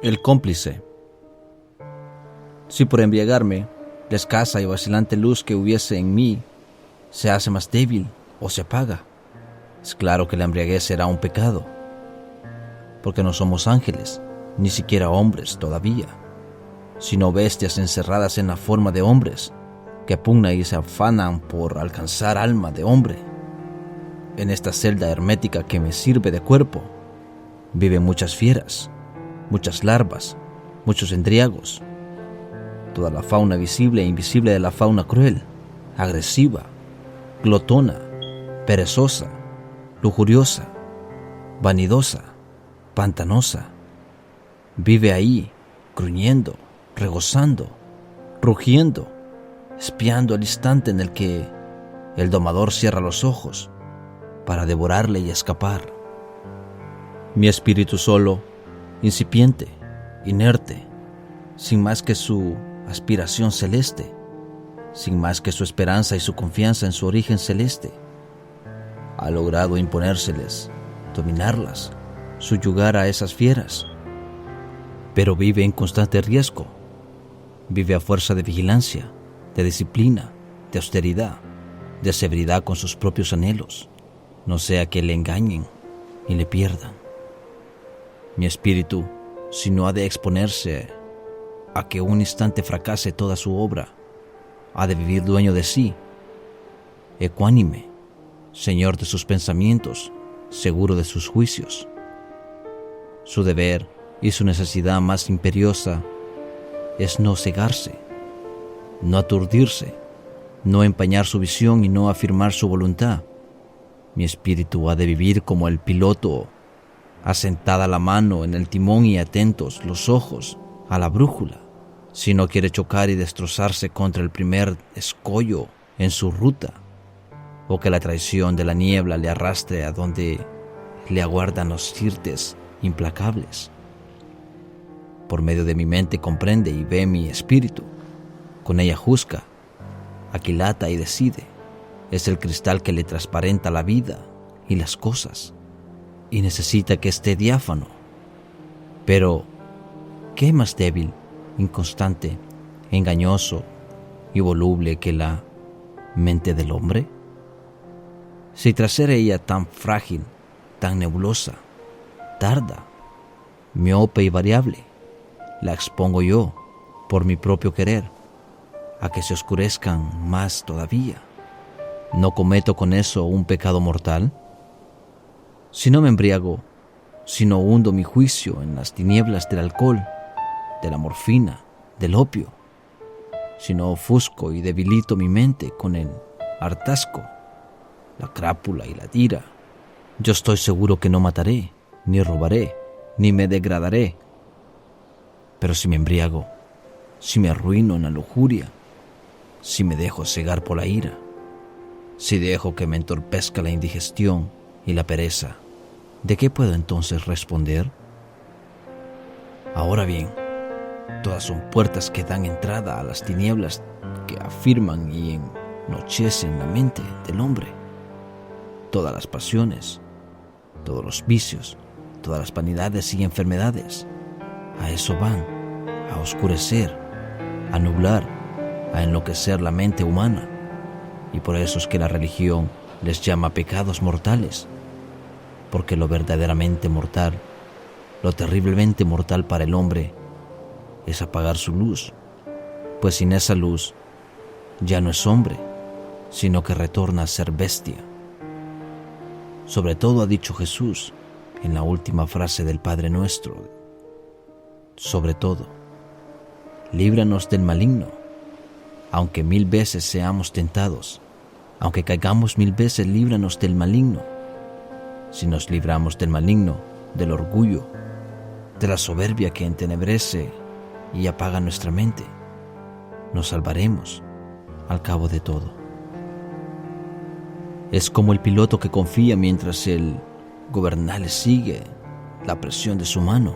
El cómplice. Si por embriagarme, la escasa y vacilante luz que hubiese en mí se hace más débil o se apaga, es claro que la embriaguez será un pecado, porque no somos ángeles, ni siquiera hombres todavía, sino bestias encerradas en la forma de hombres, que pugnan y se afanan por alcanzar alma de hombre. En esta celda hermética que me sirve de cuerpo, viven muchas fieras, muchas larvas, muchos endriagos, toda la fauna visible e invisible de la fauna cruel, agresiva, glotona, perezosa, lujuriosa, vanidosa, pantanosa. Vive ahí, gruñendo, regozando, rugiendo, espiando el instante en el que el domador cierra los ojos para devorarle y escapar. Mi espíritu solo, incipiente, inerte, sin más que su aspiración celeste, sin más que su esperanza y su confianza en su origen celeste, ha logrado imponérseles, dominarlas, subyugar a esas fieras. Pero vive en constante riesgo, vive a fuerza de vigilancia, de disciplina, de austeridad, de severidad con sus propios anhelos, no sea que le engañen y le pierdan. Mi espíritu, si no ha de exponerse a que un instante fracase toda su obra, ha de vivir dueño de sí, ecuánime, señor de sus pensamientos, seguro de sus juicios. Su deber y su necesidad más imperiosa es no cegarse, no aturdirse, no empañar su visión y no afirmar su voluntad. Mi espíritu ha de vivir como el piloto, asentada la mano en el timón y atentos los ojos a la brújula, si no quiere chocar y destrozarse contra el primer escollo en su ruta, o que la traición de la niebla le arrastre a donde le aguardan los sirtes implacables. Por medio de mi mente comprende y ve mi espíritu, con ella juzga, aquilata y decide. Es el cristal que le transparenta la vida y las cosas, y necesita que esté diáfano. Pero, ¿qué más débil, inconstante, engañoso y voluble que la mente del hombre? Si tras ser ella tan frágil, tan nebulosa, tarda, miope y variable, la expongo yo, por mi propio querer, a que se oscurezcan más todavía, ¿no cometo con eso un pecado mortal? Si no me embriago, si no hundo mi juicio en las tinieblas del alcohol, de la morfina, del opio, si no ofusco y debilito mi mente con el hartazgo, la crápula y la ira, yo estoy seguro que no mataré, ni robaré, ni me degradaré. Pero si me embriago, si me arruino en la lujuria, si me dejo cegar por la ira, si dejo que me entorpezca la indigestión y la pereza, ¿de qué puedo entonces responder? Ahora bien, todas son puertas que dan entrada a las tinieblas que afirman y ennochecen la mente del hombre. Todas las pasiones, todos los vicios, todas las vanidades y enfermedades, a eso van, a oscurecer, a nublar, a enloquecer la mente humana. Y por eso es que la religión les llama pecados mortales, porque lo verdaderamente mortal, lo terriblemente mortal para el hombre, es apagar su luz, pues sin esa luz ya no es hombre, sino que retorna a ser bestia. Sobre todo ha dicho Jesús en la última frase del Padre Nuestro: sobre todo, líbranos del maligno. Aunque 1000 veces seamos tentados, aunque caigamos 1000 veces, líbranos del maligno. Si nos libramos del maligno, del orgullo, de la soberbia que entenebrece y apaga nuestra mente, nos salvaremos al cabo de todo. Es como el piloto que confía mientras el gobernante sigue la presión de su mano.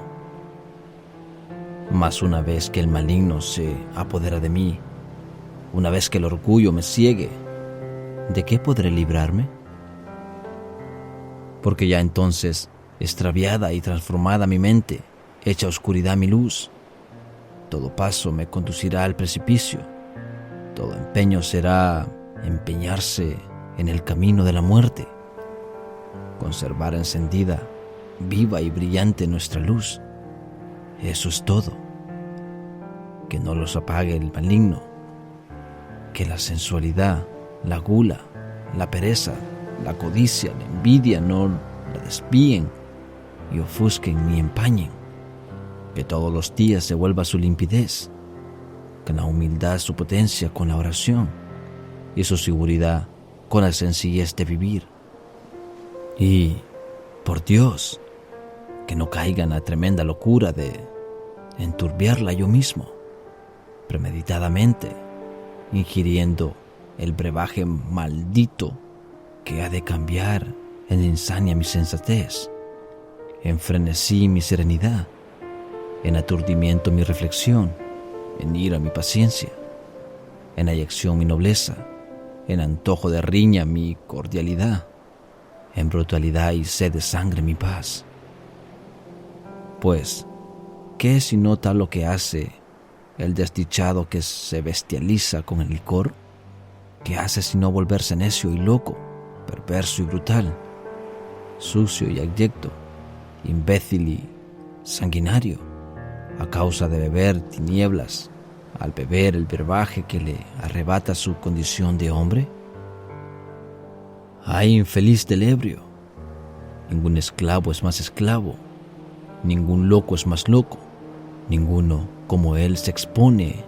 Mas una vez que el maligno se apodera de mí, una vez que el orgullo me ciegue, ¿de qué podré librarme? Porque ya entonces, extraviada y transformada mi mente, echa oscuridad mi luz. Todo paso me conducirá al precipicio. Todo empeño será empeñarse en el camino de la muerte. Conservar encendida, viva y brillante nuestra luz. Eso es todo. Que no los apague el maligno. Que la sensualidad, la gula, la pereza, la codicia, la envidia no la desvíen y ofusquen ni empañen. Que todos los días se vuelva su limpidez. Que la humildad su potencia con la oración y su seguridad con la sencillez de vivir. Y, por Dios, que no caiga en la tremenda locura de enturbiarla yo mismo, premeditadamente, ingiriendo el brebaje maldito que ha de cambiar en insania mi sensatez, en frenesí mi serenidad, en aturdimiento mi reflexión, en ira mi paciencia, en ayacción mi nobleza, en antojo de riña mi cordialidad, en brutalidad y sed de sangre mi paz. Pues, ¿qué es sino tal lo que hace el desdichado que se bestializa con el licor? ¿Qué hace sino volverse necio y loco, perverso y brutal, sucio y abyecto, imbécil y sanguinario, a causa de beber tinieblas, al beber el brebaje que le arrebata su condición de hombre? ¡Ay, infeliz del ebrio! Ningún esclavo es más esclavo, ningún loco es más loco, ninguno como él se expone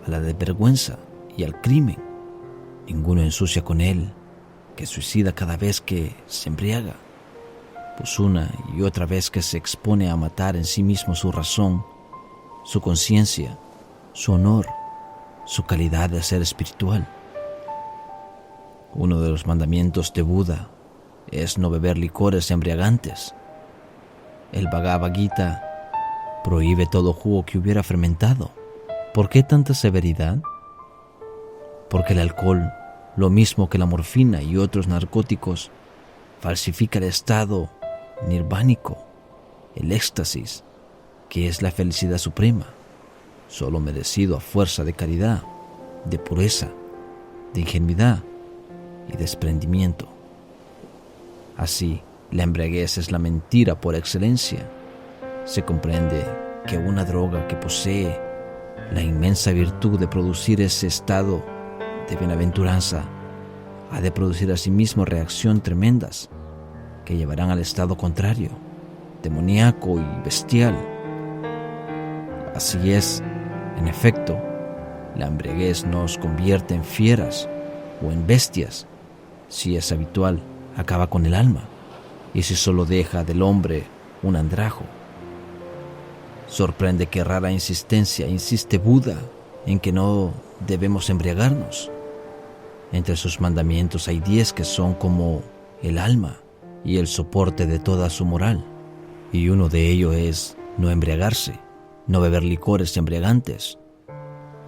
a la desvergüenza y al crimen, ninguno ensucia con él, que suicida cada vez que se embriaga, pues una y otra vez que se expone a matar en sí mismo su razón, su conciencia, su honor, su calidad de ser espiritual. Uno de los mandamientos de Buda es no beber licores embriagantes. El Bhagavad Gita prohíbe todo jugo que hubiera fermentado. ¿Por qué tanta severidad? Porque el alcohol, lo mismo que la morfina y otros narcóticos, falsifica el estado nirvánico, el éxtasis, que es la felicidad suprema, solo merecido a fuerza de caridad, de pureza, de ingenuidad y desprendimiento. Así, la embriaguez es la mentira por excelencia. Se comprende que una droga que posee la inmensa virtud de producir ese estado de bienaventuranza ha de producir asimismo reacciones tremendas que llevarán al estado contrario, demoníaco y bestial. Así es, en efecto, la embriaguez nos convierte en fieras o en bestias. Si es habitual, acaba con el alma, y si solo deja del hombre un andrajo. Sorprende que rara insistencia insiste Buda en que no debemos embriagarnos. Entre sus mandamientos hay 10 que son como el alma y el soporte de toda su moral, y uno de ellos es no embriagarse, no beber licores embriagantes.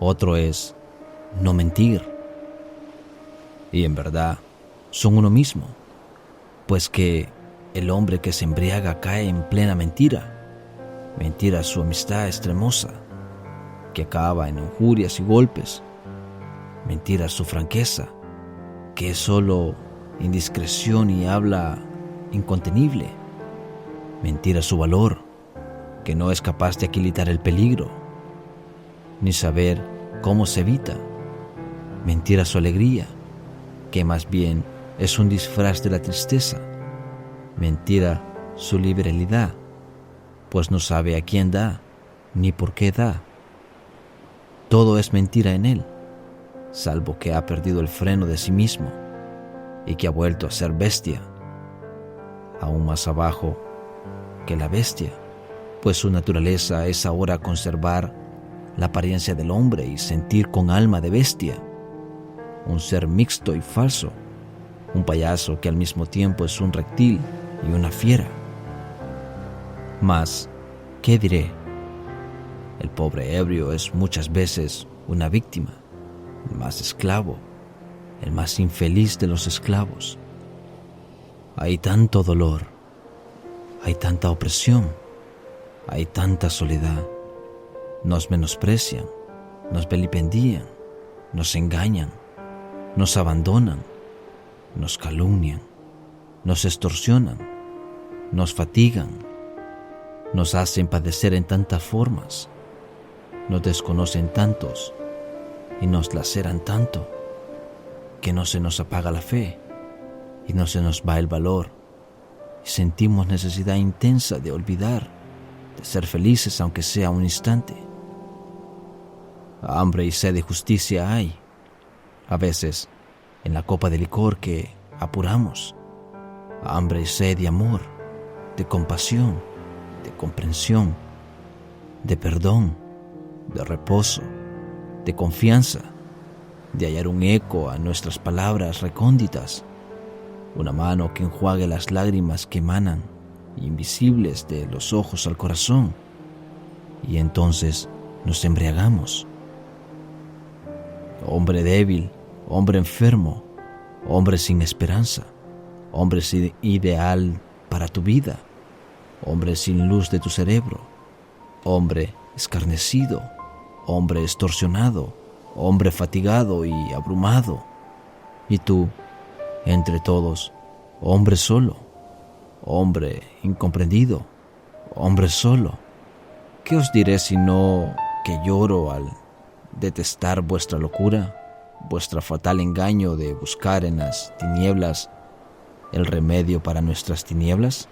Otro es no mentir. Y en verdad son uno mismo, pues que el hombre que se embriaga cae en plena mentira. Mentira su amistad extremosa, que acaba en injurias y golpes. Mentira su franqueza, que es solo indiscreción y habla incontenible. Mentira su valor, que no es capaz de aquilitar el peligro, ni saber cómo se evita. Mentira su alegría, que más bien es un disfraz de la tristeza. Mentira su liberalidad, pues no sabe a quién da, ni por qué da. Todo es mentira en él, salvo que ha perdido el freno de sí mismo y que ha vuelto a ser bestia, aún más abajo que la bestia, pues su naturaleza es ahora conservar la apariencia del hombre y sentir con alma de bestia, un ser mixto y falso, un payaso que al mismo tiempo es un reptil y una fiera. Mas, ¿qué diré? El pobre ebrio es muchas veces una víctima, el más esclavo, el más infeliz de los esclavos. Hay tanto dolor, hay tanta opresión, Hay tanta soledad. Nos menosprecian, nos vilipendían, nos engañan, nos abandonan, nos calumnian, nos extorsionan, nos fatigan, nos hacen padecer en tantas formas, nos desconocen tantos y nos laceran tanto que no se nos apaga la fe y no se nos va el valor y sentimos necesidad intensa de olvidar, de ser felices aunque sea un instante. Hambre y sed de justicia hay, a veces en la copa de licor que apuramos. Hambre y sed de amor, de compasión, de comprensión, de perdón, de reposo, de confianza, de hallar un eco a nuestras palabras recónditas, una mano que enjuague las lágrimas que emanan, invisibles de los ojos al corazón, y entonces nos embriagamos. Hombre débil, hombre enfermo, hombre sin esperanza, hombre sin ideal para tu vida, hombre sin luz de tu cerebro, hombre escarnecido, hombre extorsionado, hombre fatigado y abrumado. Y tú, entre todos, hombre solo, hombre incomprendido, hombre solo. ¿Qué os diré sino que lloro al detestar vuestra locura, vuestro fatal engaño de buscar en las tinieblas el remedio para nuestras tinieblas?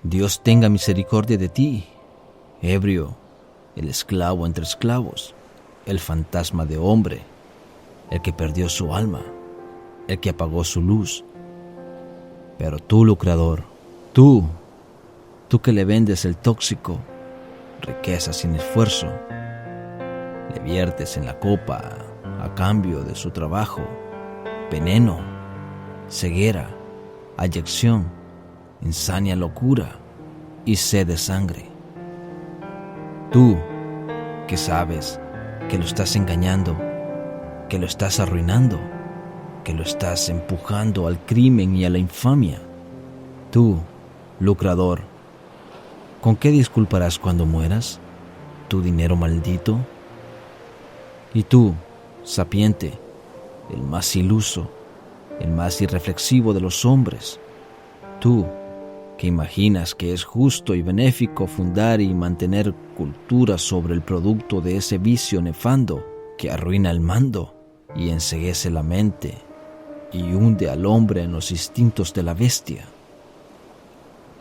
Dios tenga misericordia de ti, ebrio, el esclavo entre esclavos, el fantasma de hombre, el que perdió su alma, el que apagó su luz. Pero tú, lucrador, tú que le vendes el tóxico, riqueza sin esfuerzo, le viertes en la copa a cambio de su trabajo, veneno, ceguera, ayección, insania locura y sed de sangre. Tú que sabes que lo estás engañando, que lo estás arruinando, que lo estás empujando al crimen y a la infamia. Tú, lucrador, ¿con qué disculparás cuando mueras? ¿Tu dinero maldito? Y tú, sapiente, el más iluso, el más irreflexivo de los hombres, tú que imaginas que es justo y benéfico fundar y mantener cultura sobre el producto de ese vicio nefando que arruina el mando y enceguece la mente y hunde al hombre en los instintos de la bestia.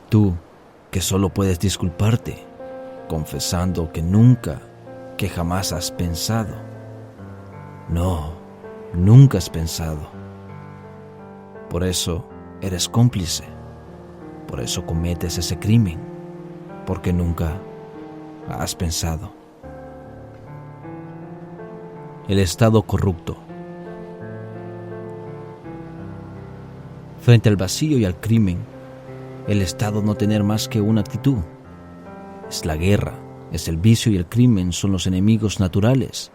Tú que solo puedes disculparte, confesando que nunca, que jamás has pensado. No, nunca has pensado. Por eso eres cómplice, por eso cometes ese crimen, porque nunca has pensado. El estado corrupto. Frente al vacío y al crimen, el estado no tener más que una actitud. Es la guerra, es el vicio y el crimen son los enemigos naturales,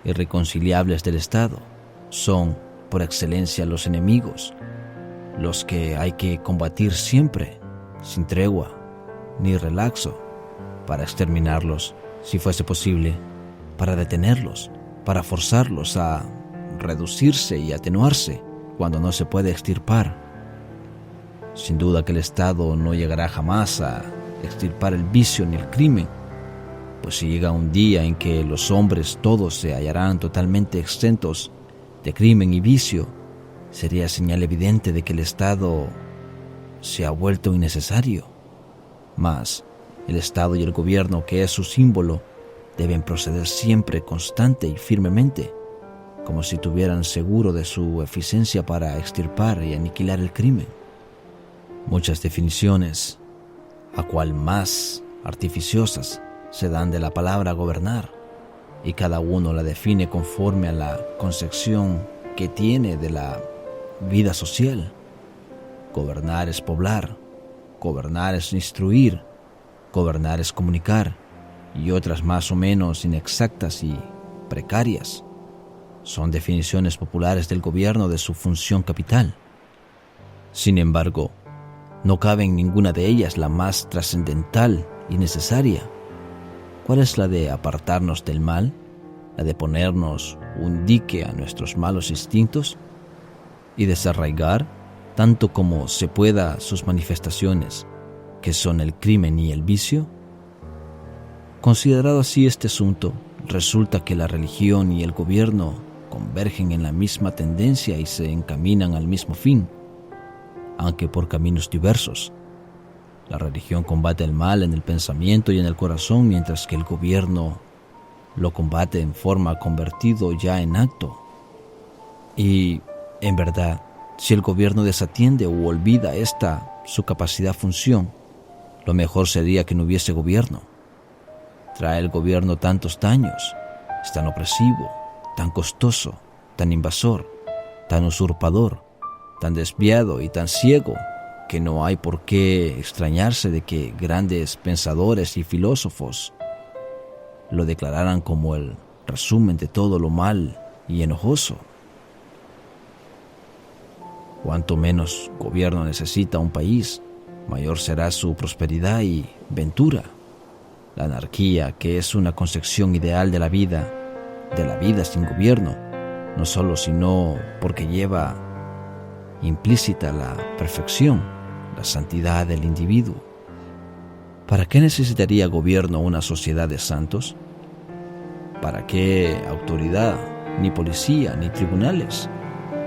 irreconciliables del estado. Son, por excelencia, los enemigos, los que hay que combatir siempre, sin tregua ni relaxo, para exterminarlos, si fuese posible, para detenerlos, para forzarlos a reducirse y atenuarse cuando no se puede extirpar. Sin duda que el Estado no llegará jamás a extirpar el vicio ni el crimen, pues si llega un día en que los hombres todos se hallarán totalmente exentos de crimen y vicio, sería señal evidente de que el Estado se ha vuelto innecesario. Mas el Estado y el gobierno, que es su símbolo, deben proceder siempre constante y firmemente, como si tuvieran seguro de su eficiencia para extirpar y aniquilar el crimen. Muchas definiciones, a cual más artificiosas, se dan de la palabra gobernar, y cada uno la define conforme a la concepción que tiene de la vida social. Gobernar es poblar, gobernar es instruir, gobernar es comunicar, y otras más o menos inexactas y precarias. Son definiciones populares del gobierno de su función capital. Sin embargo, No cabe en ninguna de ellas la más trascendental y necesaria. ¿Cuál es la de apartarnos del mal? ¿La de ponernos un dique a nuestros malos instintos y desarraigar, tanto como se pueda, sus manifestaciones, que son el crimen y el vicio? Considerado así este asunto, resulta que la religión y el gobierno convergen en la misma tendencia y se encaminan al mismo fin, aunque por caminos diversos. La religión combate el mal en el pensamiento y en el corazón, mientras que el gobierno lo combate en forma convertido ya en acto. Y, en verdad, si el gobierno desatiende o olvida su capacidad-función, lo mejor sería que no hubiese gobierno. Trae el gobierno tantos daños, es tan opresivo, tan costoso, tan invasor, tan usurpador, tan desviado y tan ciego, que no hay por qué extrañarse de que grandes pensadores y filósofos lo declararan como el resumen de todo lo mal y enojoso. Cuanto menos gobierno necesita un país, mayor será su prosperidad y ventura. La anarquía, que es una concepción ideal de la vida sin gobierno, no solo sino porque lleva implícita la perfección, la santidad del individuo. ¿Para qué necesitaría gobierno una sociedad de santos? ¿Para qué autoridad, ni policía, ni tribunales,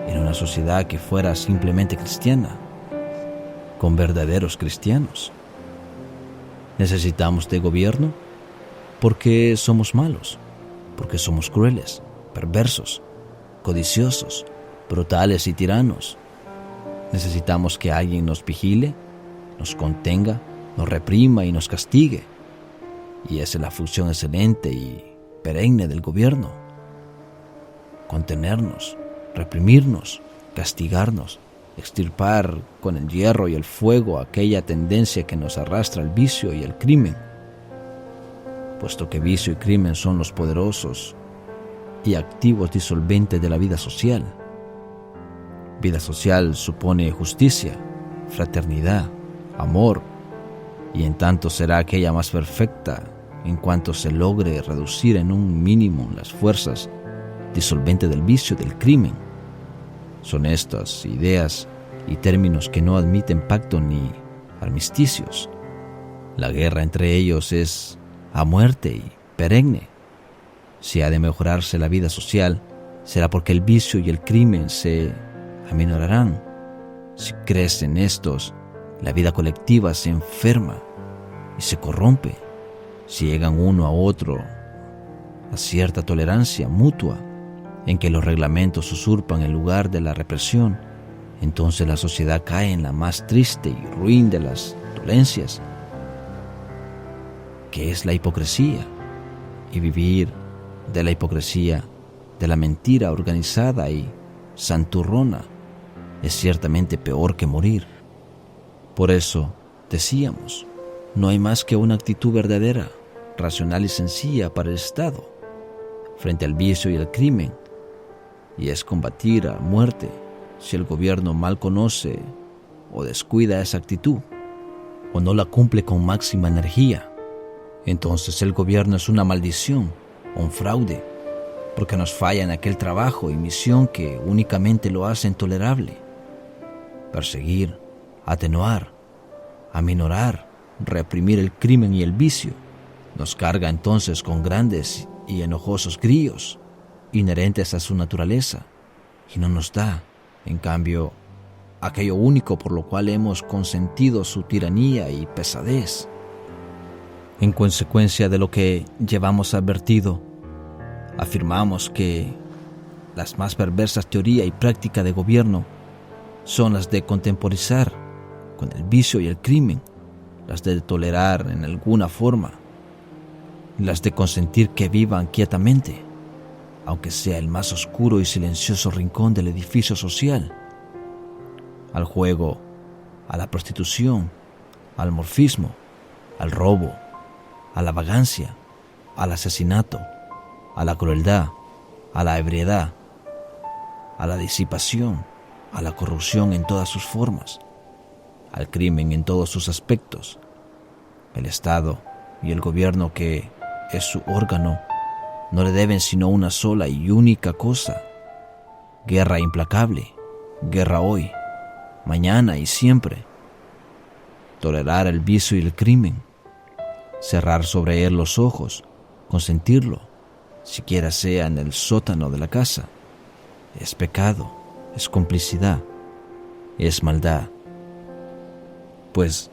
en una sociedad que fuera simplemente cristiana, con verdaderos cristianos? ¿Necesitamos de gobierno? Porque somos malos, porque somos crueles, perversos, codiciosos, brutales y tiranos. Necesitamos que alguien nos vigile, nos contenga, nos reprima y nos castigue. Y esa es la función excelente y perenne del gobierno. Contenernos, reprimirnos, castigarnos, extirpar con el hierro y el fuego aquella tendencia que nos arrastra al vicio y al crimen, puesto que vicio y crimen son los poderosos y activos disolventes de la vida social. Vida social supone justicia, fraternidad, amor, y en tanto será aquella más perfecta en cuanto se logre reducir en un mínimo las fuerzas disolventes del vicio y del crimen. Son estas ideas y términos que no admiten pacto ni armisticios. La guerra entre ellos es a muerte y perenne. Si ha de mejorarse la vida social, será porque el vicio y el crimen se aminorarán. Si crecen estos, la vida colectiva se enferma y se corrompe. Si llegan uno a otro a cierta tolerancia mutua, en que los reglamentos usurpan el lugar de la represión, entonces la sociedad cae en la más triste y ruin de las dolencias, que es la hipocresía. Y vivir de la hipocresía, de la mentira organizada y santurrona, es ciertamente peor que morir. Por eso, decíamos, no hay más que una actitud verdadera, racional y sencilla para el Estado, frente al vicio y el crimen, y es combatir a muerte si el gobierno mal conoce o descuida esa actitud, o no la cumple con máxima energía. Entonces el gobierno es una maldición o un fraude, porque nos falla en aquel trabajo y misión que únicamente lo hacen tolerable. Perseguir, atenuar, aminorar, reprimir el crimen y el vicio, nos carga entonces con grandes y enojosos grillos inherentes a su naturaleza, y no nos da, en cambio, aquello único por lo cual hemos consentido su tiranía y pesadez. En consecuencia de lo que llevamos advertido, afirmamos que las más perversas teoría y práctica de gobierno son las de contemporizar con el vicio y el crimen, las de tolerar en alguna forma, las de consentir que vivan quietamente, aunque sea el más oscuro y silencioso rincón del edificio social, al juego, a la prostitución, al morfismo, al robo, a la vagancia, al asesinato, a la crueldad, a la ebriedad, a la disipación, a la corrupción en todas sus formas. al crimen en todos sus aspectos. El Estado y el gobierno, que es su órgano, no le deben sino una sola y única cosa: guerra implacable, guerra hoy, mañana y siempre. Tolerar el vicio y el crimen, cerrar sobre él los ojos, consentirlo, siquiera sea en el sótano de la casa, es pecado, es complicidad, es maldad. Pues,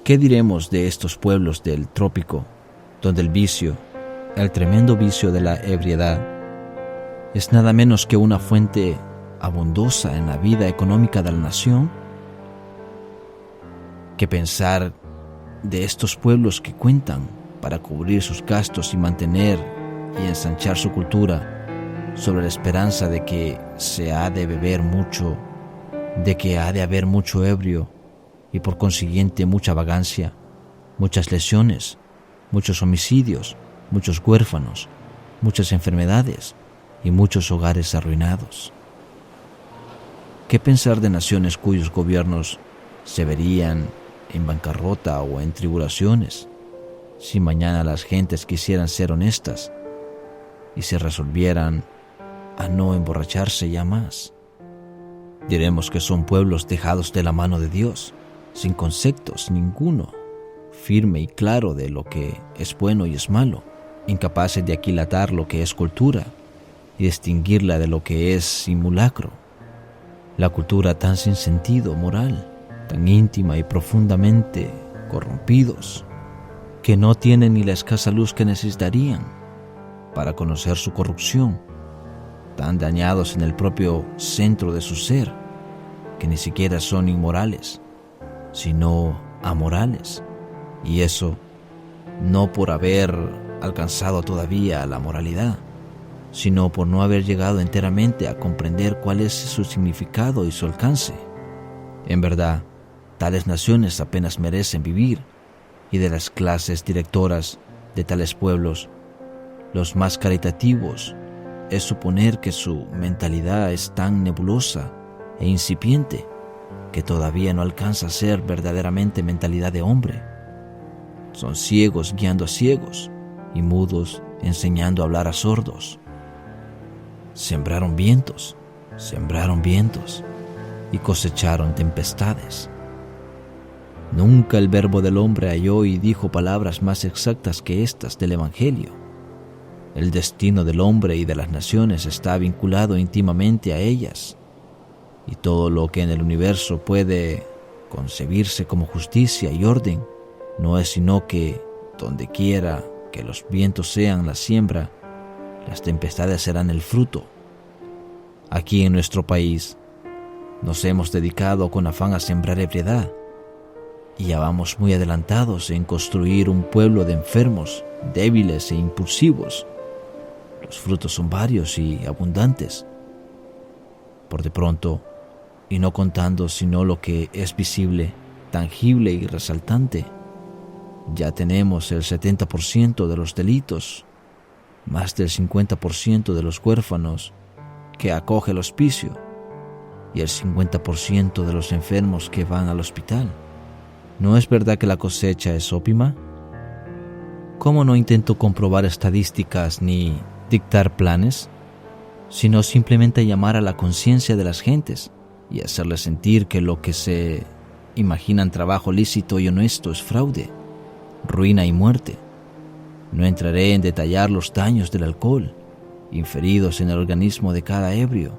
¿qué diremos de estos pueblos del trópico, donde el vicio, el tremendo vicio de la ebriedad, es nada menos que una fuente abundosa en la vida económica de la nación? ¿Qué pensar de estos pueblos que cuentan, para cubrir sus gastos y mantener y ensanchar su cultura, sobre la esperanza de que se ha de beber mucho, de que ha de haber mucho ebrio y por consiguiente mucha vagancia, muchas lesiones, muchos homicidios, muchos huérfanos, muchas enfermedades y muchos hogares arruinados? ¿Qué pensar de naciones cuyos gobiernos se verían en bancarrota o en tribulaciones si mañana las gentes quisieran ser honestas y se resolvieran a no emborracharse ya más? Diremos que son pueblos dejados de la mano de Dios, sin conceptos ninguno, firme y claro de lo que es bueno y es malo, incapaces de aquilatar lo que es cultura y distinguirla de lo que es simulacro. La cultura tan sin sentido moral, tan íntima y profundamente corrompidos, que no tienen ni la escasa luz que necesitarían para conocer su corrupción, tan dañados en el propio centro de su ser, que ni siquiera son inmorales, sino amorales, y eso no por haber alcanzado todavía la moralidad, sino por no haber llegado enteramente a comprender cuál es su significado y su alcance. En verdad, tales naciones apenas merecen vivir, y de las clases directoras de tales pueblos, los más caritativos es suponer que su mentalidad es tan nebulosa e incipiente que todavía no alcanza a ser verdaderamente mentalidad de hombre. Son ciegos guiando a ciegos y mudos enseñando a hablar a sordos. Sembraron vientos y cosecharon tempestades. Nunca el verbo del hombre halló y dijo palabras más exactas que estas del Evangelio. El destino del hombre y de las naciones está vinculado íntimamente a ellas, y todo lo que en el universo puede concebirse como justicia y orden no es sino que, donde quiera que los vientos sean la siembra, las tempestades serán el fruto. Aquí en nuestro país nos hemos dedicado con afán a sembrar ebriedad, y ya vamos muy adelantados en construir un pueblo de enfermos, débiles e impulsivos. Los frutos son varios y abundantes. Por de pronto, y no contando sino lo que es visible, tangible y resaltante, ya tenemos el 70% de los delitos, más del 50% de los huérfanos que acoge el hospicio y el 50% de los enfermos que van al hospital. ¿No es verdad que la cosecha es óptima? ¿Cómo no intento comprobar estadísticas ni dictar planes, sino simplemente llamar a la conciencia de las gentes y hacerles sentir que lo que se imaginan trabajo lícito y honesto es fraude, ruina y muerte? No entraré en detallar los daños del alcohol inferidos en el organismo de cada ebrio,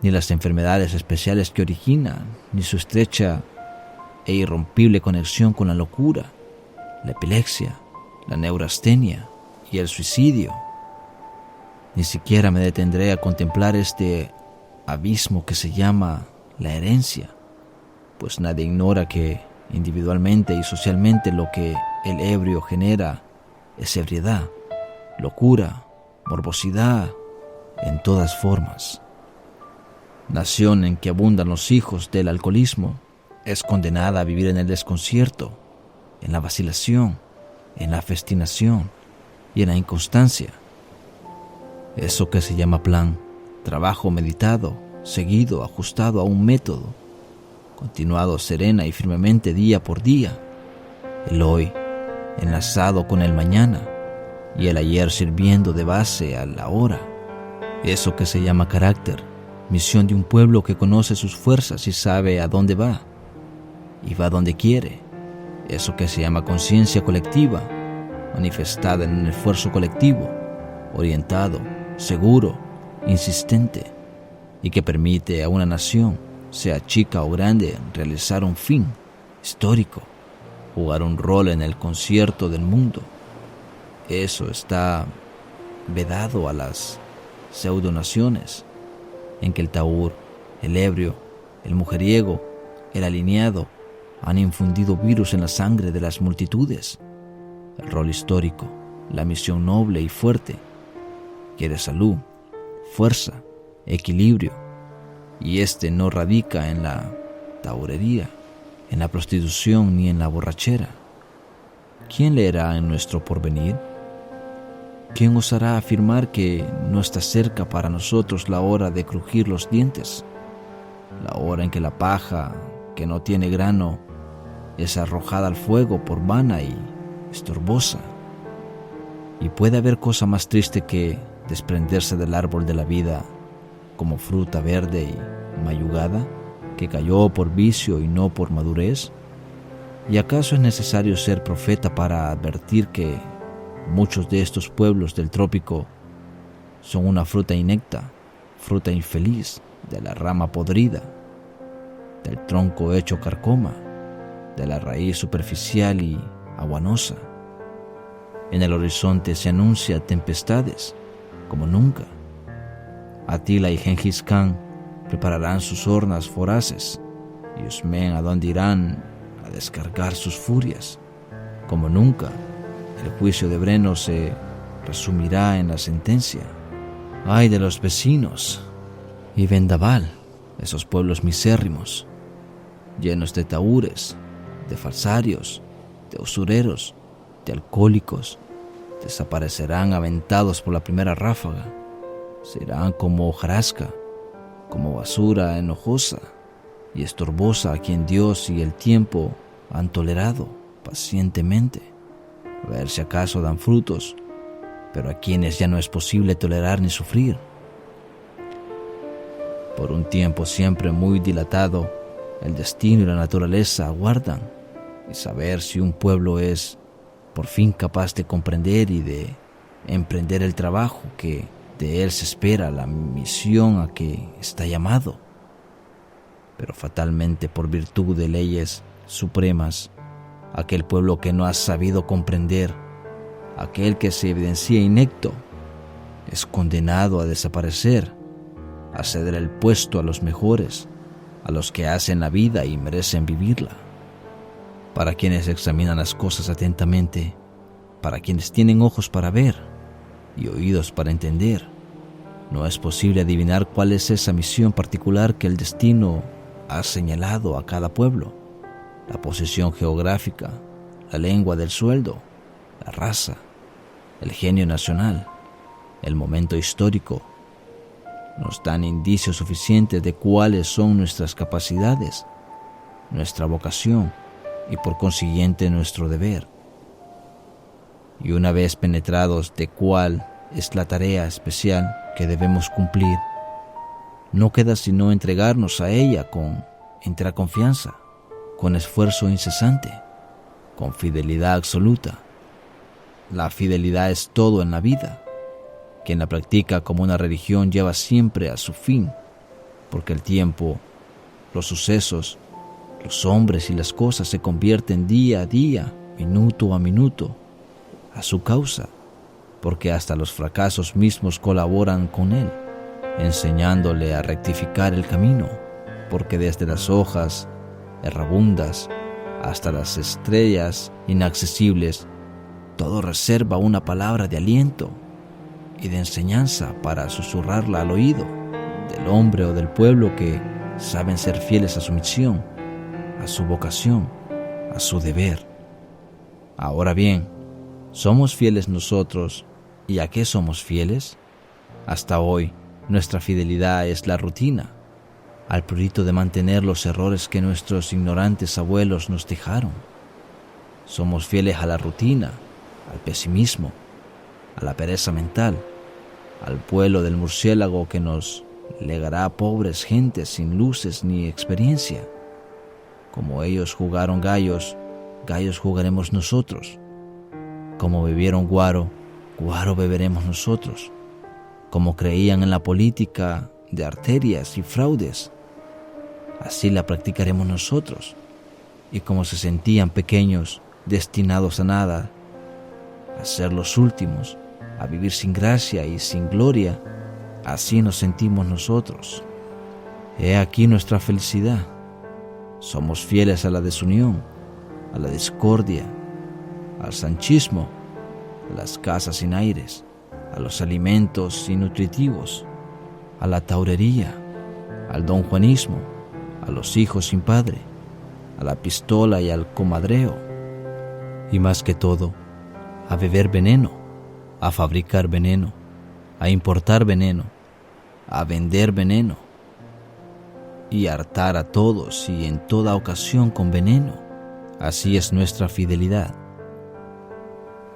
ni las enfermedades especiales que originan, ni su estrecha e irrompible conexión con la locura, la epilepsia, la neurastenia y el suicidio. Ni siquiera me detendré a contemplar este abismo que se llama la herencia, pues nadie ignora que individualmente y socialmente lo que el ebrio genera es ebriedad, locura, morbosidad en todas formas. Nación en que abundan los hijos del alcoholismo es condenada a vivir en el desconcierto, en la vacilación, en la festinación y en la inconstancia. Eso que se llama plan, trabajo meditado, seguido, ajustado a un método, continuado serena y firmemente día por día, el hoy enlazado con el mañana y el ayer sirviendo de base al ahora. Eso que se llama carácter, misión de un pueblo que conoce sus fuerzas y sabe a dónde va, y va donde quiere. Eso que se llama conciencia colectiva, manifestada en un esfuerzo colectivo, orientado, seguro, insistente, y que permite a una nación, sea chica o grande, realizar un fin histórico, jugar un rol en el concierto del mundo. Eso está vedado a las pseudonaciones, en que el taur, el ebrio, el mujeriego, el alineado han infundido virus en la sangre de las multitudes. El rol histórico, la misión noble y fuerte, quiere salud, fuerza, equilibrio, y este no radica en la taurería, en la prostitución ni en la borrachera. ¿Quién leerá en nuestro porvenir? ¿Quién osará afirmar que no está cerca para nosotros la hora de crujir los dientes? La hora en que la paja, que no tiene grano, es arrojada al fuego por vana y estorbosa. Y puede haber cosa más triste que desprenderse del árbol de la vida como fruta verde y mayugada, que cayó por vicio y no por madurez. ¿Y acaso es necesario ser profeta para advertir que muchos de estos pueblos del trópico son una fruta inecta, fruta infeliz de la rama podrida, del tronco hecho carcoma, de la raíz superficial y aguanosa? En el horizonte se anuncia tempestades como nunca. Atila y Gengis Khan prepararán sus hornas voraces y Usmen a dónde irán a descargar sus furias. Como nunca, el juicio de Breno se resumirá en la sentencia. ¡Ay de los vecinos! Y Vendaval, esos pueblos misérrimos, llenos de taúres, de falsarios, de usureros, de alcohólicos, desaparecerán aventados por la primera ráfaga. Serán como hojarasca, como basura enojosa y estorbosa a quien Dios y el tiempo han tolerado pacientemente, a ver si acaso dan frutos, pero a quienes ya no es posible tolerar ni sufrir. Por un tiempo siempre muy dilatado, el destino y la naturaleza aguardan y saber si un pueblo es por fin capaz de comprender y de emprender el trabajo que de él se espera, la misión a que está llamado. Pero fatalmente, por virtud de leyes supremas, aquel pueblo que no ha sabido comprender, aquel que se evidencia inepto, es condenado a desaparecer, a ceder el puesto a los mejores, a los que hacen la vida y merecen vivirla. Para quienes examinan las cosas atentamente, para quienes tienen ojos para ver y oídos para entender, no es posible adivinar cuál es esa misión particular que el destino ha señalado a cada pueblo: la posición geográfica, la lengua del sueldo, la raza, el genio nacional, el momento histórico. Nos dan indicios suficientes de cuáles son nuestras capacidades, nuestra vocación y por consiguiente nuestro deber. Y una vez penetrados de cuál es la tarea especial que debemos cumplir, no queda sino entregarnos a ella con entera confianza, con esfuerzo incesante, con fidelidad absoluta. La fidelidad es todo en la vida. Quien la practica como una religión lleva siempre a su fin, porque el tiempo, los sucesos, los hombres y las cosas se convierten día a día, minuto a minuto, a su causa, porque hasta los fracasos mismos colaboran con él, enseñándole a rectificar el camino, porque desde las hojas errabundas hasta las estrellas inaccesibles, todo reserva una palabra de aliento y de enseñanza para susurrarla al oído del hombre o del pueblo que saben ser fieles a su misión, a su vocación, a su deber. Ahora bien, ¿somos fieles nosotros? ¿Y a qué somos fieles? Hasta hoy, nuestra fidelidad es la rutina, al prurito de mantener los errores que nuestros ignorantes abuelos nos dejaron. Somos fieles a la rutina, al pesimismo, a la pereza mental, al vuelo del murciélago que nos legará a pobres gentes sin luces ni experiencia. Como ellos jugaron gallos, gallos jugaremos nosotros. Como bebieron guaro, guaro beberemos nosotros. Como creían en la política de arterias y fraudes, así la practicaremos nosotros. Y como se sentían pequeños, destinados a nada, a ser los últimos, a vivir sin gracia y sin gloria, así nos sentimos nosotros. He aquí nuestra felicidad. Somos fieles a la desunión, a la discordia, al sanchismo, a las casas sin aires, a los alimentos innutritivos, a la taurería, al donjuanismo, a los hijos sin padre, a la pistola y al comadreo, y más que todo, a beber veneno, a fabricar veneno, a importar veneno, a vender veneno, y hartar a todos y en toda ocasión con veneno. Así es nuestra fidelidad.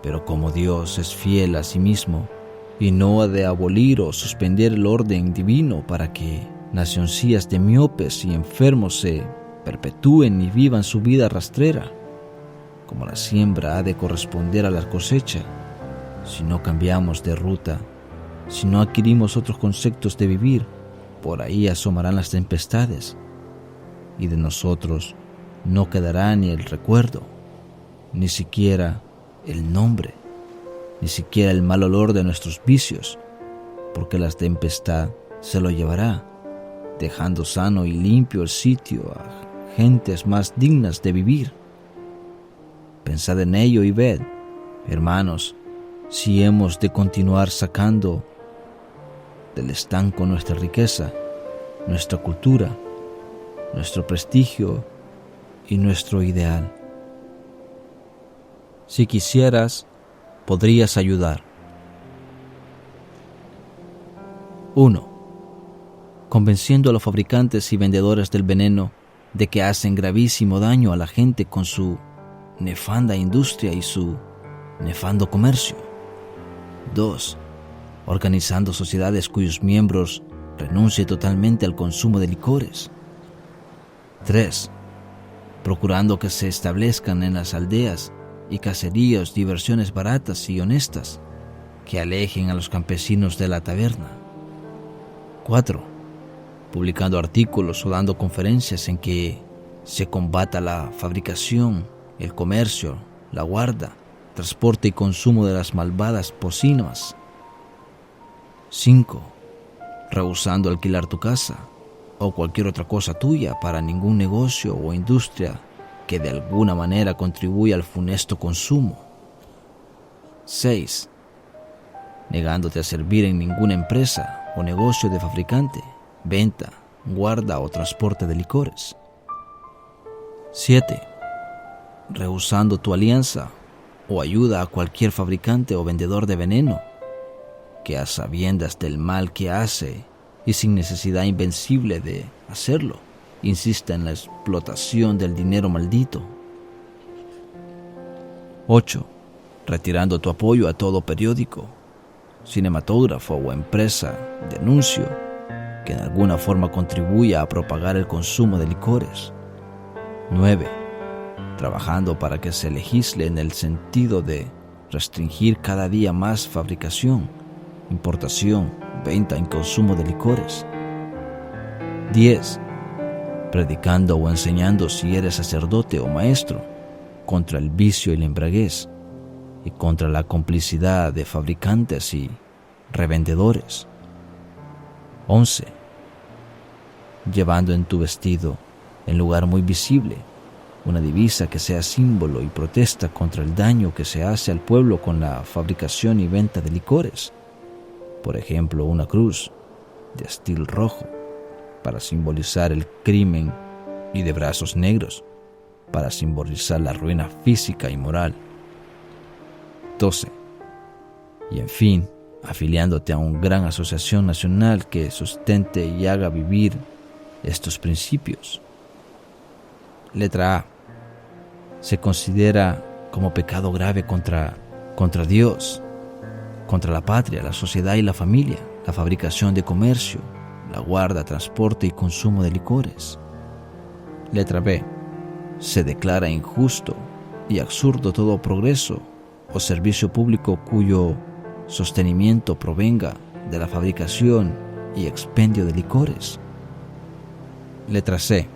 Pero como Dios es fiel a sí mismo y no ha de abolir o suspender el orden divino para que nacioncillas de miopes y enfermos se perpetúen y vivan su vida rastrera, como la siembra ha de corresponder a la cosecha, si no cambiamos de ruta, si no adquirimos otros conceptos de vivir, por ahí asomarán las tempestades, y de nosotros no quedará ni el recuerdo, ni siquiera el nombre, ni siquiera el mal olor de nuestros vicios, porque la tempestad se lo llevará, dejando sano y limpio el sitio a gentes más dignas de vivir. Pensad en ello y ved, hermanos, si hemos de continuar sacando del estanco nuestra riqueza, nuestra cultura, nuestro prestigio y nuestro ideal. Si quisieras, podrías ayudar. 1. Convenciendo a los fabricantes y vendedores del veneno de que hacen gravísimo daño a la gente con su nefanda industria y su nefando comercio. 2. Organizando sociedades cuyos miembros renuncien totalmente al consumo de licores. 3. Procurando que se establezcan en las aldeas y caseríos diversiones baratas y honestas que alejen a los campesinos de la taberna. 4. Publicando artículos o dando conferencias en que se combata la fabricación, el comercio, la guarda, transporte y consumo de las malvadas pócimas. 5. Rehusando alquilar tu casa o cualquier otra cosa tuya para ningún negocio o industria que de alguna manera contribuya al funesto consumo. 6. Negándote a servir en ninguna empresa o negocio de fabricante, venta, guarda o transporte de licores. 7. Rehusando tu alianza o ayuda a cualquier fabricante o vendedor de veneno que a sabiendas del mal que hace y sin necesidad invencible de hacerlo, insista en la explotación del dinero maldito. 8. Retirando tu apoyo a todo periódico, cinematógrafo o empresa de anuncio que en alguna forma contribuya a propagar el consumo de licores. 9. Trabajando para que se legisle en el sentido de restringir cada día más fabricación, importación, venta y consumo de licores. 10. Predicando o enseñando, si eres sacerdote o maestro, contra el vicio y la embriaguez y contra la complicidad de fabricantes y revendedores. 11. Llevando en tu vestido, en lugar muy visible, una divisa que sea símbolo y protesta contra el daño que se hace al pueblo con la fabricación y venta de licores. Por ejemplo, una cruz de astil rojo para simbolizar el crimen y de brazos negros para simbolizar la ruina física y moral. 12. Y en fin, afiliándote a una gran asociación nacional que sustente y haga vivir estos principios. Letra A. Se considera como pecado grave contra Dios, contra la patria, la sociedad y la familia, la fabricación de comercio, la guarda, transporte y consumo de licores. Letra B. Se declara injusto y absurdo todo progreso o servicio público cuyo sostenimiento provenga de la fabricación y expendio de licores. Letra C.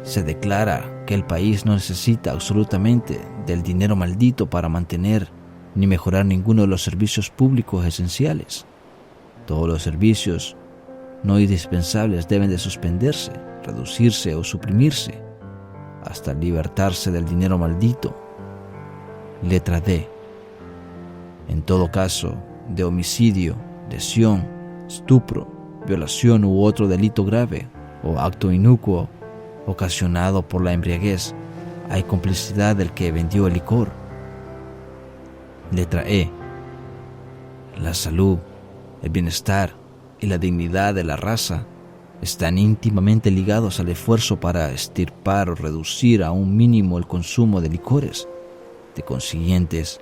Se declara que el país no necesita absolutamente del dinero maldito para mantener ni mejorar ninguno de los servicios públicos esenciales. Todos los servicios no indispensables deben de suspenderse, reducirse o suprimirse hasta libertarse del dinero maldito. Letra D. En todo caso de homicidio, lesión, estupro, violación u otro delito grave o acto inicuo ocasionado por la embriaguez, hay complicidad del que vendió el licor. Letra E. La salud, el bienestar y la dignidad de la raza están íntimamente ligados al esfuerzo para extirpar o reducir a un mínimo el consumo de licores. De consiguientes,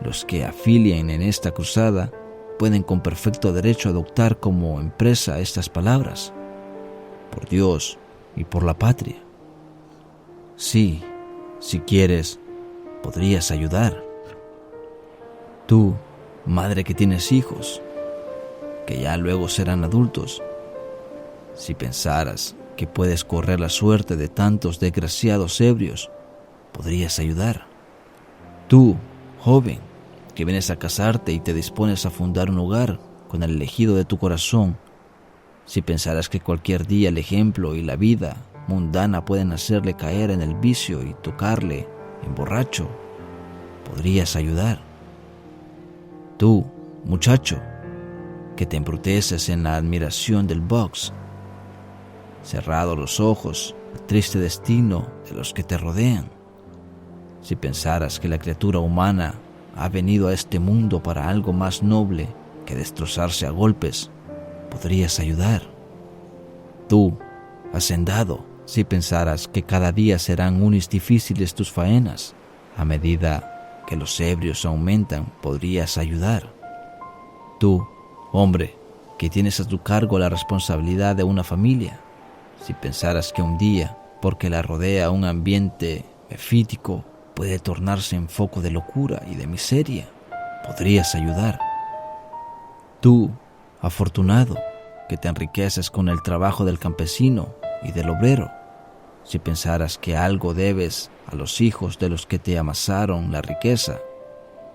los que afilien en esta cruzada pueden con perfecto derecho adoptar como empresa estas palabras: por Dios y por la patria. Sí, si quieres, podrías ayudar. Tú, madre que tienes hijos, que ya luego serán adultos, si pensaras que puedes correr la suerte de tantos desgraciados ebrios, podrías ayudar. Tú, joven, que vienes a casarte y te dispones a fundar un hogar con el elegido de tu corazón, si pensaras que cualquier día el ejemplo y la vida mundana pueden hacerle caer en el vicio y tocarle en borracho, podrías ayudar. Tú, muchacho, que te embruteces en la admiración del box, cerrados los ojos al triste destino de los que te rodean, si pensaras que la criatura humana ha venido a este mundo para algo más noble que destrozarse a golpes, podrías ayudar. Tú, hacendado, si pensaras que cada día serán unis difíciles tus faenas, a medida que los ebrios aumentan, podrías ayudar. Tú, hombre, que tienes a tu cargo la responsabilidad de una familia, si pensaras que un día, porque la rodea un ambiente efítico, puede tornarse en foco de locura y de miseria, podrías ayudar. Tú, afortunado, que te enriqueces con el trabajo del campesino y del obrero, si pensaras que algo debes a los hijos de los que te amasaron la riqueza,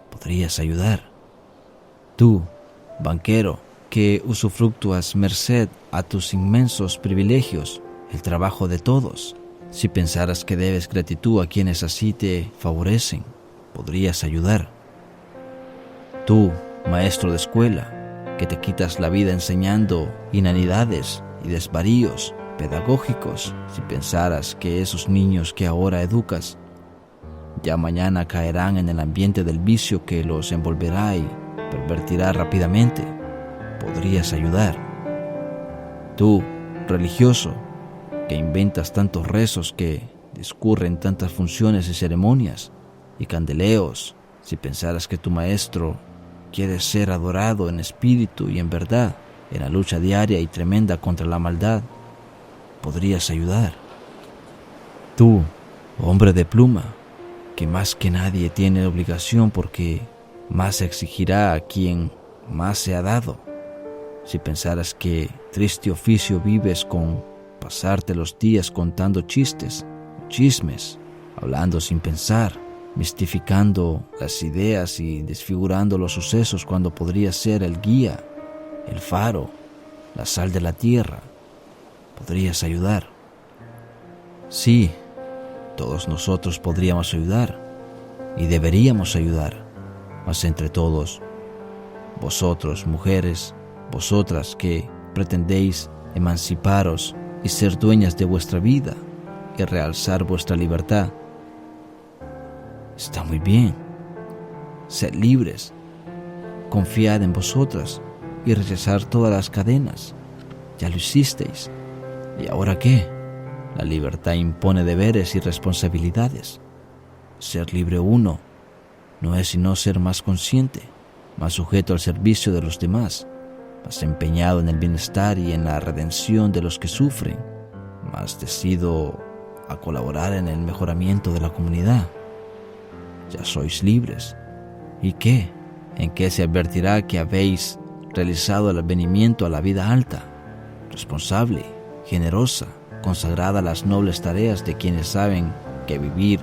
podrías ayudar. Tú, banquero, que usufructúas merced a tus inmensos privilegios, el trabajo de todos, si pensaras que debes gratitud a quienes así te favorecen, podrías ayudar. Tú, maestro de escuela, que te quitas la vida enseñando inanidades y desvaríos pedagógicos, si pensaras que esos niños que ahora educas ya mañana caerán en el ambiente del vicio que los envolverá y pervertirá rápidamente, podrías ayudar. Tú, religioso, que inventas tantos rezos, que discurren tantas funciones y ceremonias y candeleos, si pensaras que tu maestro quiere ser adorado en espíritu y en verdad, en la lucha diaria y tremenda contra la maldad, podrías ayudar. Tú, hombre de pluma, que más que nadie tiene obligación porque más exigirá a quien más se ha dado, si pensaras que triste oficio vives con pasarte los días contando chistes, chismes, hablando sin pensar, mistificando las ideas y desfigurando los sucesos cuando podrías ser el guía, el faro, la sal de la tierra, podrías ayudar. Sí, todos nosotros podríamos ayudar y deberíamos ayudar, mas entre todos, vosotros, mujeres, vosotras que pretendéis emanciparos y ser dueñas de vuestra vida y realzar vuestra libertad, está muy bien. Sed libres, confiad en vosotras y rechazar todas las cadenas. Ya lo hicisteis. ¿Y ahora qué? La libertad impone deberes y responsabilidades. Ser libre uno no es sino ser más consciente, más sujeto al servicio de los demás, más empeñado en el bienestar y en la redención de los que sufren, más decidido a colaborar en el mejoramiento de la comunidad. Ya sois libres. ¿Y qué? ¿En qué se advertirá que habéis realizado el advenimiento a la vida alta, responsable, generosa, consagrada a las nobles tareas de quienes saben que vivir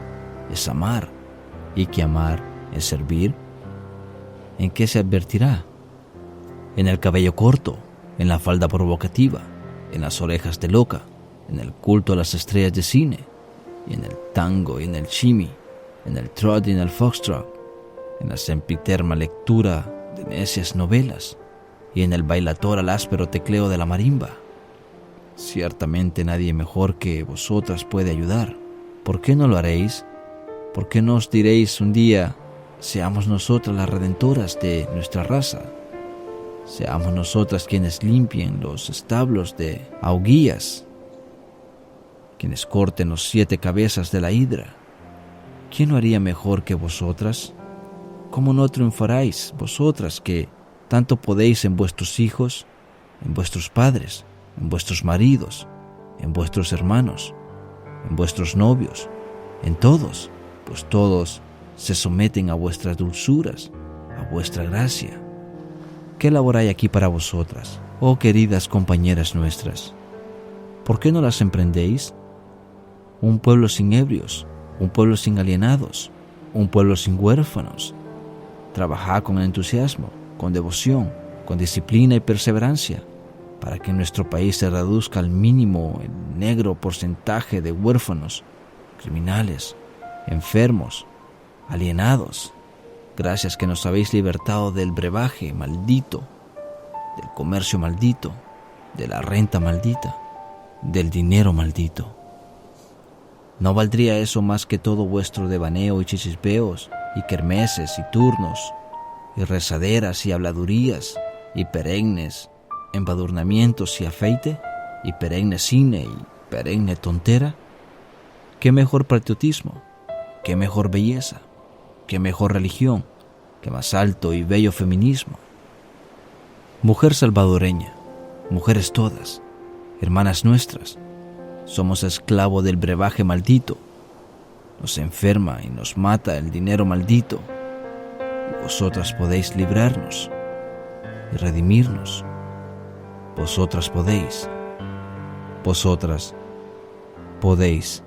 es amar y que amar es servir? ¿En qué se advertirá? En el cabello corto, en la falda provocativa, en las orejas de loca, en el culto a las estrellas de cine, y en el tango y en el shimmy, en el trot y en el foxtrot, en la sempiterna lectura de necias novelas y en el bailator al áspero tecleo de la marimba. Ciertamente nadie mejor que vosotras puede ayudar. ¿Por qué no lo haréis? ¿Por qué no os diréis un día: seamos nosotras las redentoras de nuestra raza? Seamos nosotras quienes limpien los establos de Auguías, quienes corten los 7 cabezas de la hidra. ¿Quién lo haría mejor que vosotras? ¿Cómo no triunfaréis vosotras que tanto podéis en vuestros hijos, en vuestros padres, en vuestros maridos, en vuestros hermanos, en vuestros novios, en todos, pues todos se someten a vuestras dulzuras, a vuestra gracia? ¿Qué labor hay aquí para vosotras, oh queridas compañeras nuestras? ¿Por qué no las emprendéis? Un pueblo sin ebrios, un pueblo sin alienados, un pueblo sin huérfanos. Trabajad con entusiasmo, con devoción, con disciplina y perseverancia, para que en nuestro país se reduzca al mínimo el negro porcentaje de huérfanos, criminales, enfermos, alienados. Gracias que nos habéis libertado del brebaje maldito, del comercio maldito, de la renta maldita, del dinero maldito. ¿No valdría eso más que todo vuestro devaneo y chispeos, y kermeses y turnos, y rezaderas y habladurías, y perennes embadurnamientos y afeite, y perenne cine y perenne tontera? ¿Qué mejor patriotismo? ¿Qué mejor belleza? ¿Qué mejor religión? ¿Qué más alto y bello feminismo? Mujer salvadoreña, mujeres todas, hermanas nuestras, somos esclavos del brebaje maldito. Nos enferma y nos mata el dinero maldito. Y vosotras podéis librarnos y redimirnos. Vosotras podéis. Vosotras podéis.